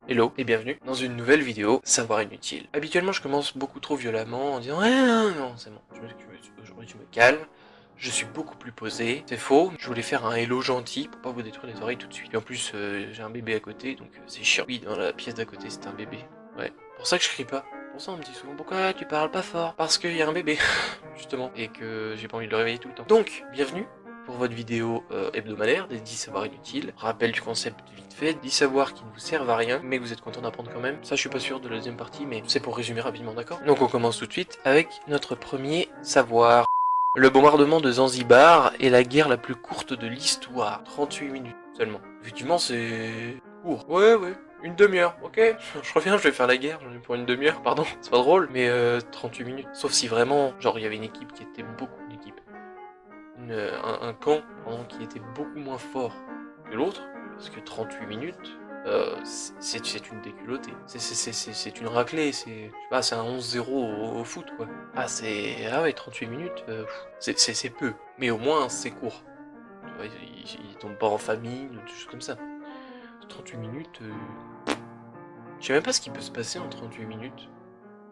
Hello et bienvenue dans une nouvelle vidéo Savoir Inutile. Habituellement je commence beaucoup trop violemment en disant ouais non c'est bon, aujourd'hui je me calme, je suis beaucoup plus posé. C'est faux, je voulais faire un hello gentil pour pas vous détruire les oreilles tout de suite. Et en plus j'ai un bébé à côté donc c'est chiant. Oui, dans la pièce d'à côté c'est un bébé. Ouais, pour ça que je crie pas. Pour ça on me dit souvent pourquoi tu parles pas fort. Parce qu'il y a un bébé justement et que j'ai pas envie de le réveiller tout le temps. Donc bienvenue pour votre vidéo hebdomadaire des 10 savoirs inutiles. Rappel du concept vite fait, 10 savoirs qui ne vous servent à rien, mais que vous êtes content d'apprendre quand même. Ça je suis pas sûr de la deuxième partie, mais c'est pour résumer rapidement, d'accord? Donc on commence tout de suite avec notre premier savoir. Le bombardement de Zanzibar est la guerre la plus courte de l'histoire. 38 minutes seulement. Effectivement c'est court. Ouais, une demi-heure, ok. Je reviens, je vais faire la guerre, j'en ai pour une demi-heure, pardon. C'est pas drôle, mais 38 minutes. Sauf si vraiment, genre il y avait une équipe qui était beaucoup, une équipe. Un camp qui était beaucoup moins fort que l'autre, parce que 38 minutes, c'est une déculottée. C'est une raclée, c'est un 11-0 au foot, quoi. Ah, ah ouais, 38 minutes, c'est peu. Mais au moins, c'est court. Tu vois, ils tombent pas en famine, ou des choses comme ça. 38 minutes, je sais même pas ce qui peut se passer en 38 minutes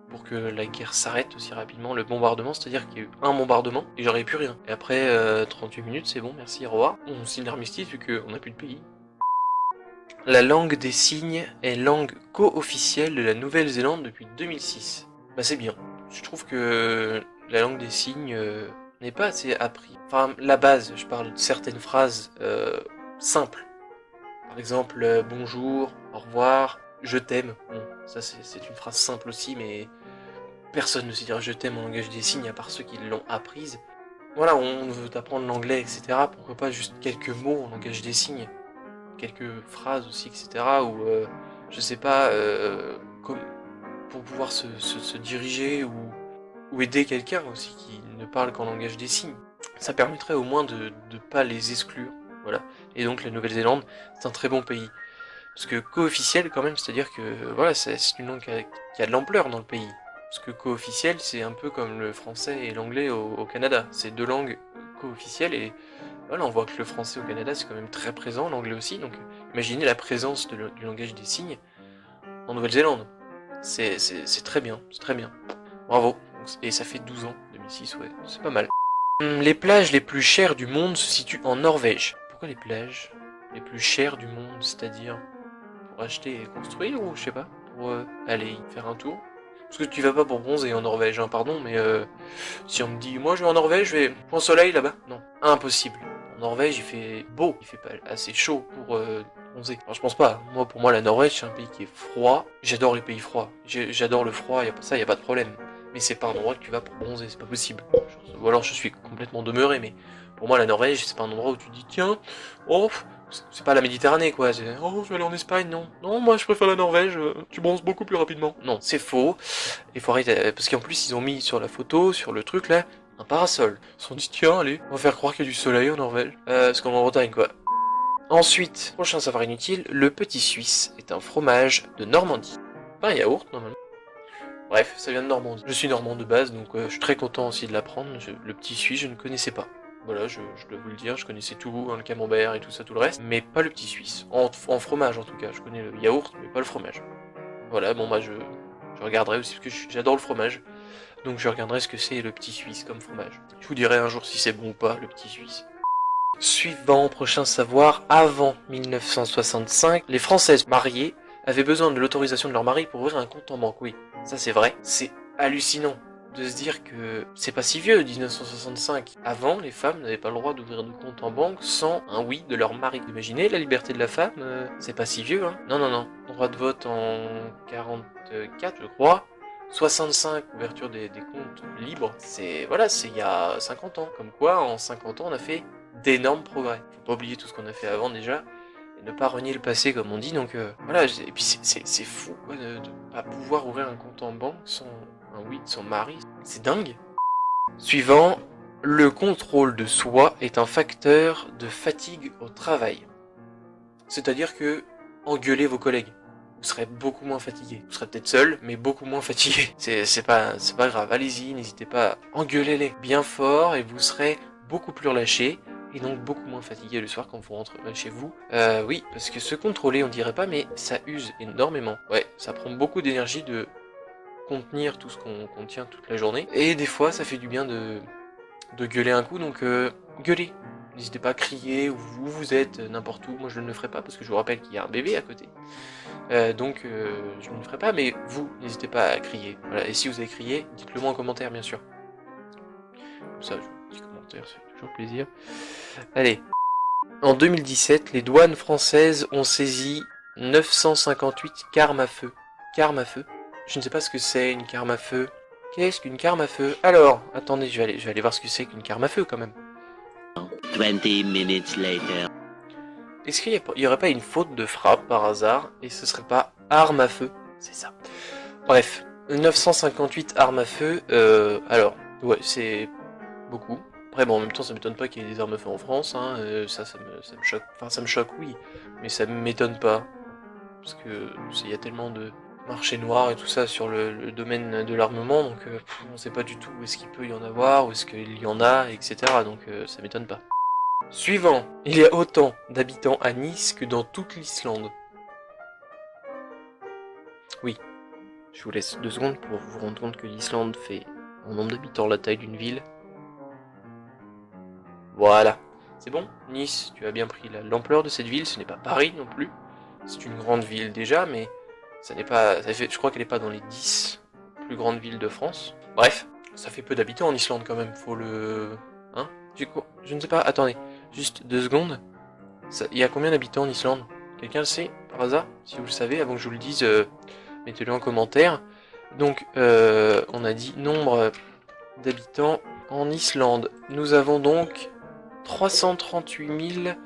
pour que la guerre s'arrête aussi rapidement, le bombardement, c'est-à-dire qu'il y a eu un bombardement et j'aurais plus rien. Et après 38 minutes, c'est bon, merci, au revoir. On signe l'armistice vu qu'on n'a plus de pays. La langue des signes est langue co-officielle de la Nouvelle-Zélande depuis 2006. Bah c'est bien. Je trouve que la langue des signes n'est pas assez appris. Enfin, la base, je parle de certaines phrases simples. Par exemple, bonjour, au revoir, je t'aime. Bon, ça c'est une phrase simple aussi, mais personne ne sait dire je t'aime en langage des signes à part ceux qui l'ont apprise. Voilà, on veut apprendre l'anglais, etc. Pourquoi pas juste quelques mots en langage des signes, quelques phrases aussi, etc. Ou je sais pas, comme pour pouvoir se diriger ou aider quelqu'un aussi qui ne parle qu'en langage des signes. Ça permettrait au moins de ne pas les exclure. Voilà. Et donc la Nouvelle-Zélande, c'est un très bon pays. Parce que co-officiel quand même, c'est-à-dire que voilà, c'est une langue qui a de l'ampleur dans le pays. Parce que co-officiel, c'est un peu comme le français et l'anglais au Canada. C'est deux langues co-officielles et voilà, on voit que le français au Canada c'est quand même très présent, l'anglais aussi. Donc imaginez la présence du langage des signes en Nouvelle-Zélande. C'est très bien, c'est très bien. Bravo. Et ça fait 12 ans, 2006, ouais, c'est pas mal. Les plages les plus chères du monde se situent en Norvège. Pourquoi les plages les plus chères du monde, c'est-à-dire pour acheter et construire ou je sais pas, pour aller y faire un tour? Parce que tu vas pas pour bronzer en Norvège, hein, pardon, mais si on me dit moi je vais en Norvège, je vais au soleil là-bas, non, impossible. En Norvège il fait beau, il fait pas assez chaud pour bronzer. Alors je pense pas, pour moi la Norvège c'est un pays qui est froid, j'adore les pays froids, j'adore le froid, ça y a pas de problème. Mais c'est pas un endroit que tu vas pour bronzer, c'est pas possible. Ou alors je suis complètement demeuré, mais pour moi la Norvège c'est pas un endroit où tu te dis tiens, oh, c'est pas la Méditerranée quoi, oh je vais aller en Espagne, non. Non, moi je préfère la Norvège, tu bronzes beaucoup plus rapidement. Non, c'est faux, il faut arrêter, parce qu'en plus ils ont mis sur la photo, sur le truc là, un parasol. Ils se sont dit tiens allez, on va faire croire qu'il y a du soleil en Norvège. Parce qu'on est en Bretagne quoi. Ensuite, prochain savoir inutile, le petit suisse est un fromage de Normandie. Pas un yaourt normalement. Bref, ça vient de Normandie. Je suis normand de base, donc je suis très content aussi de l'apprendre. Le petit suisse, je ne connaissais pas. Voilà, je dois vous le dire, je connaissais tout, hein, le camembert et tout ça, tout le reste, mais pas le petit suisse. En fromage en tout cas, je connais le yaourt, mais pas le fromage. Voilà, bon bah je regarderai aussi, parce que j'adore le fromage, donc je regarderai ce que c'est le petit suisse comme fromage. Je vous dirai un jour si c'est bon ou pas, le petit suisse. Suivant, prochain savoir, avant 1965, les Françaises mariées avaient besoin de l'autorisation de leur mari pour ouvrir un compte en banque, oui. Ça c'est vrai, c'est hallucinant de se dire que c'est pas si vieux, 1965. Avant, les femmes n'avaient pas le droit d'ouvrir de compte en banque sans un oui de leur mari. Imaginez la liberté de la femme, c'est pas si vieux, hein. Non. Droit de vote en 44, je crois. 65, ouverture des comptes libres. C'est il y a 50 ans. Comme quoi, en 50 ans, on a fait d'énormes progrès. Faut pas oublier tout ce qu'on a fait avant déjà. Et ne pas renier le passé comme on dit, donc voilà, et puis c'est fou quoi, de pas pouvoir ouvrir un compte en banque sans un oui de son mari, c'est dingue. Suivant, le contrôle de soi est un facteur de fatigue au travail. C'est-à-dire que engueulez vos collègues, vous serez beaucoup moins fatigué. Vous serez peut-être seul, mais beaucoup moins fatigué. C'est pas grave, allez-y, n'hésitez pas, engueulez-les bien fort et vous serez beaucoup plus relâché, et donc beaucoup moins fatigué le soir quand vous rentrez chez vous. Oui, parce que se contrôler, on dirait pas, mais ça use énormément. Ouais, ça prend beaucoup d'énergie de contenir tout ce qu'on contient toute la journée, et des fois ça fait du bien de gueuler un coup, donc gueulez. N'hésitez pas à crier où vous êtes, n'importe où. Moi je ne le ferai pas parce que je vous rappelle qu'il y a un bébé à côté. Donc je ne le ferai pas, mais vous, n'hésitez pas à crier. Voilà. Et si vous avez crié, dites-le moi en commentaire, bien sûr. Comme ça, petit commentaire, c'est toujours plaisir. Allez. En 2017, les douanes françaises ont saisi 958 carmes à feu. Carmes à feu? Je ne sais pas ce que c'est une carme à feu. Qu'est-ce qu'une carme à feu? Alors, attendez, je vais aller voir ce que c'est qu'une carme à feu quand même. 20 minutes later. Est-ce qu'il y aurait pas une faute de frappe par hasard et ce serait pas arme à feu? C'est ça. Bref, 958 armes à feu. Alors, ouais, c'est beaucoup. Après, bon, en même temps, ça m'étonne pas qu'il y ait des armes à feu en France. Hein. Ça me choque. Enfin, ça me choque, oui, mais ça m'étonne pas parce que il y a tellement de marché noir et tout ça sur le domaine de l'armement, donc on sait pas du tout où est-ce qu'il peut y en avoir, où est-ce qu'il y en a, etc. Donc ça m'étonne pas. Suivant, il y a autant d'habitants à Nice que dans toute l'Islande. Oui, je vous laisse 2 secondes pour vous rendre compte que l'Islande fait en nombre d'habitants la taille d'une ville. Voilà, c'est bon, Nice, tu as bien pris l'ampleur de cette ville, ce n'est pas Paris non plus. C'est une grande ville déjà, mais ça n'est pas. Je crois qu'elle n'est pas dans les 10 plus grandes villes de France. Bref, ça fait peu d'habitants en Islande quand même, faut le. Hein? Je ne sais pas, attendez, juste 2 secondes. Il y a combien d'habitants en Islande? Quelqu'un le sait, par hasard? Si vous le savez, avant que je vous le dise, mettez-le en commentaire. Donc, on a dit nombre d'habitants en Islande. Nous avons donc 338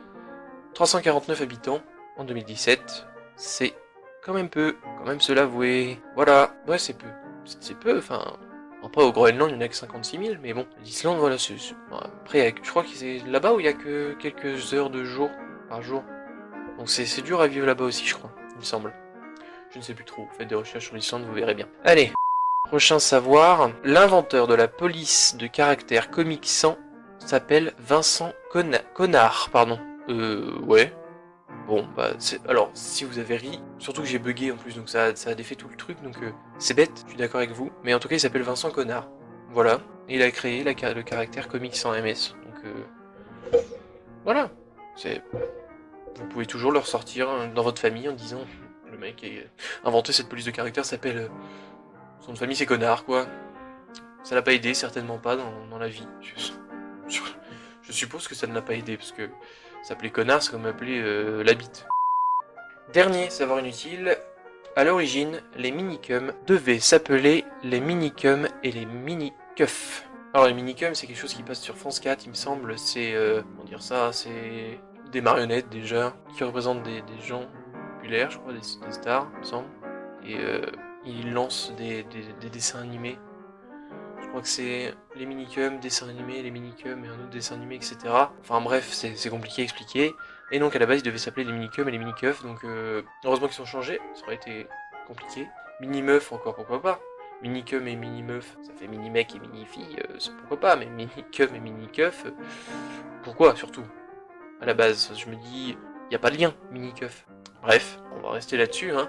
349 habitants en 2017. C'est quand même peu, quand même se l'avouer. Voilà, ouais, c'est peu. C'est peu, enfin. Après, au Groenland, il n'y en a que 56 000, mais bon. L'Islande, voilà, après, je crois que c'est là-bas où il y a que quelques heures de jour par jour. Donc c'est dur à vivre là-bas aussi, je crois, il me semble. Je ne sais plus trop, faites des recherches sur l'Islande, vous verrez bien. Allez, prochain savoir. L'inventeur de la police de caractère comique 100 s'appelle Vincent Connard, pardon. Ouais. Bon, bah, alors, si vous avez ri, surtout que j'ai bugué en plus, donc ça a défait tout le truc, donc c'est bête, je suis d'accord avec vous, mais en tout cas, il s'appelle Vincent Connard. Voilà, et il a créé le caractère comique sans MS, donc voilà, vous pouvez toujours le ressortir dans votre famille en disant, le mec qui a inventé cette police de caractère s'appelle, son nom de famille c'est Connard, quoi. Ça l'a pas aidé, certainement pas, dans la vie. Je suppose que ça ne l'a pas aidé, parce que s'appeler Connard, c'est comme appeler la bite. Dernier savoir inutile, à l'origine, les minicums devaient s'appeler les minicums et les mini-keufs. Alors les minicums, c'est quelque chose qui passe sur France 4, il me semble, c'est, comment dire ça, c'est des marionnettes déjà, qui représentent des gens populaires, je crois, des stars, il me semble, et ils lancent des dessins animés. Je crois que c'est les minicums, dessins animés, les minicums et un autre dessin animé, etc. Enfin bref, c'est compliqué à expliquer. Et donc à la base, ils devaient s'appeler les minicums et les mini-keufs, donc heureusement qu'ils sont changés, ça aurait été compliqué. Mini-meuf, encore pourquoi pas. Minicum et mini-meuf, ça fait mini-mec et mini-fille, pourquoi pas, mais minicum et mini-keuf, pourquoi surtout? À la base, je me dis, y a pas de lien, mini-keuf. Bref, on va rester là-dessus, hein.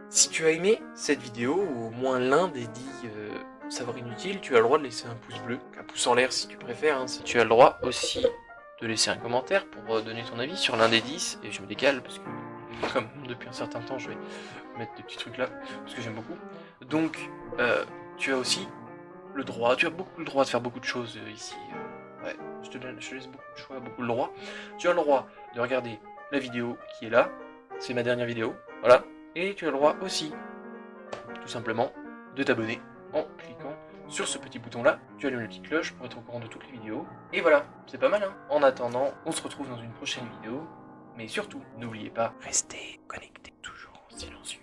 Si tu as aimé cette vidéo, ou au moins l'un des 10 savoirs inutiles, tu as le droit de laisser un pouce bleu, un pouce en l'air si tu préfères, hein. Si tu as le droit aussi de laisser un commentaire pour donner ton avis sur l'un des 10, et je me décale parce que, comme depuis un certain temps, je vais mettre des petits trucs là, parce que j'aime beaucoup. Donc, tu as aussi le droit, tu as beaucoup le droit de faire beaucoup de choses ici. Ouais, je te laisse beaucoup de choix, beaucoup de droit. Tu as le droit de regarder la vidéo qui est là, c'est ma dernière vidéo, voilà. Et tu as le droit aussi, tout simplement, de t'abonner en cliquant sur ce petit bouton là. Tu allumes la petite cloche pour être au courant de toutes les vidéos. Et voilà, c'est pas mal, hein. En attendant, on se retrouve dans une prochaine vidéo. Mais surtout, n'oubliez pas, restez connectés, toujours silencieux.